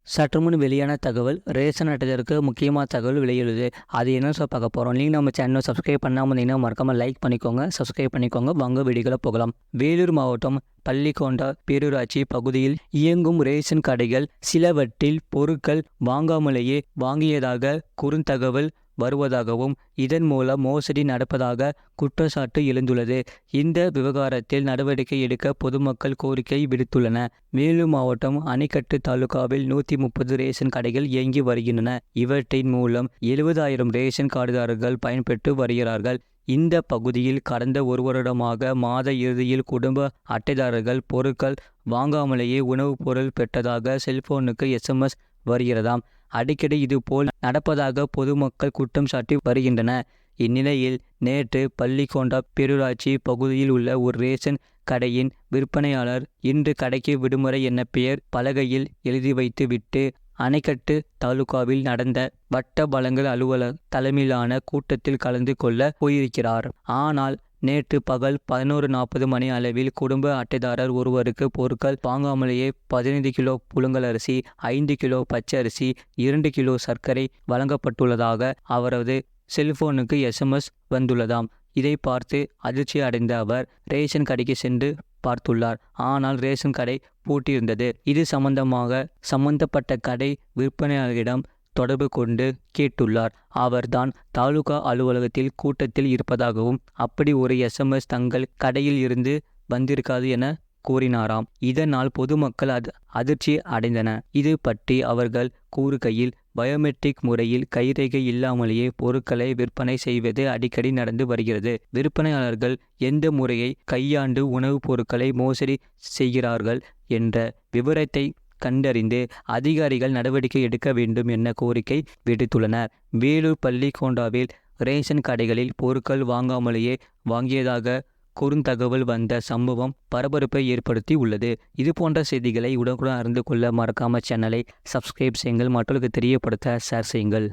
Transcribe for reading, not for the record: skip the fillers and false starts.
சற்று முன் வெளியான தகவல் ரேஷன் அட்டைதாரருக்கு முக்கியமான தகவல் வெளியிடுது. அது என்ன பார்க்க போகிறோம். நீங்கள் நம்ம சேனலை சப்ஸ்கிரைப் பண்ணாமல் இருந்தீங்கன்னா மறக்காமல் லைக் பண்ணிக்கோங்க, சப்ஸ்கிரைப் பண்ணிக்கோங்க. வாங்க வீடியோக்குள்ள போகலாம். வேலூர் மாவட்டம் பள்ளிக்கொண்டா பேரூராட்சி பகுதியில் இயங்கும் ரேஷன் கடைகள் சிலவற்றில் பொருட்கள் வாங்காமலேயே வாங்கியதாக குறுந்தகவல் வருவதாகவும் இதன் மூலம் மோசடி நடப்பதாக குற்றச்சாட்டு எழுந்துள்ளது. இந்த விவகாரத்தில் நடவடிக்கை எடுக்க பொதுமக்கள் கோரிக்கை விடுத்துள்ளன. வேலூர் மாவட்டம் அணைக்கட்டு தாலுகாவில் 130 ரேஷன் கடைகள் இயங்கி வருகின்றன. இவற்றின் மூலம் 70,000 ரேஷன் கார்டுதாரர்கள் பயன்பெற்று வருகிறார்கள். இந்த பகுதியில் கடந்த ஒரு வருடமாக மாத இறுதியில் குடும்ப அட்டைதாரர்கள் பொருட்கள் வாங்காமலேயே உணவுப் பொருள் பெற்றதாக செல்போனுக்கு SMS வருகிறதாம். அடிக்கடி இதுபோல் நடப்பதாக பொதுமக்கள் குற்றம் சாட்டி வருகின்றனர். இந்நிலையில் நேற்று பள்ளிக்கொண்டா பேரூராட்சி பகுதியில் உள்ள ஒரு ரேஷன் கடையின் விற்பனையாளர் இன்று கடைக்கு விடுமுறை என பெயர் பலகையில் எழுதி வைத்து விட்டு அணைக்கட்டு தாலுகாவில் நடந்த வட்ட வழங்கல் அலுவலர் தலைமையிலான கூட்டத்தில் கலந்து கொள்ள போயிருக்கிறார். ஆனால் நேற்று பகல் 11:40 மணி அளவில் குடும்ப அட்டைதாரர் ஒருவருக்கு பொருட்கள் வாங்காமலேயே 15 கிலோ புழுங்கல் அரிசி, 5 கிலோ பச்சை அரிசி, 2 கிலோ சர்க்கரை வழங்கப்பட்டுள்ளதாக அவரது செல்போனுக்கு SMS வந்துள்ளதாம். இதை பார்த்து அதிர்ச்சி அடைந்த அவர் ரேஷன் கடைக்கு சென்று பார்த்துள்ளார். ஆனால் ரேஷன் கடை பூட்டியிருந்தது. இது சம்பந்தப்பட்ட கடை விற்பனையாளரிடம் தொடர்பு கொண்டு கேட்டுள்ளார். அவர்தான் தாலுகா அலுவலகத்தில் கூட்டத்தில் இருப்பதாகவும் அப்படி ஒரு SMS தங்கள் கடையில் இருந்து வந்திருக்காது என கூறினாராம். இதனால் பொதுமக்கள் அதிர்ச்சி அடைந்தனர். இது பற்றி அவர்கள் கூறுகையில், பயோமெட்ரிக் முறையில் கைரேகை இல்லாமலேயே பொருட்களை விற்பனை செய்வது அடிக்கடி நடந்து வருகிறது. விற்பனையாளர்கள் எந்த முறையை கையாண்டு உணவுப் பொருட்களை மோசடி செய்கிறார்கள் என்ற விவரத்தை கண்டறிந்து அதிகாரிகள் நடவடிக்கை எடுக்க வேண்டும் என கோரிக்கை விடுத்துள்ளனர். வேலூர் பள்ளிக்கொண்டாவில் ரேஷன் கடைகளில் பொருட்கள் வாங்காமலேயே வாங்கியதாக குறுந்தகவல் வந்த சம்பவம் பரபரப்பை ஏற்படுத்தி உள்ளது. இது போன்ற செய்திகளை உடனுக்குடன் அறிந்து கொள்ள மறக்காம சேனலை சப்ஸ்கிரைப் செய்யுங்கள், மற்றவர்களுக்கு தெரியப்படுத்த ஷேர் செய்யுங்கள்.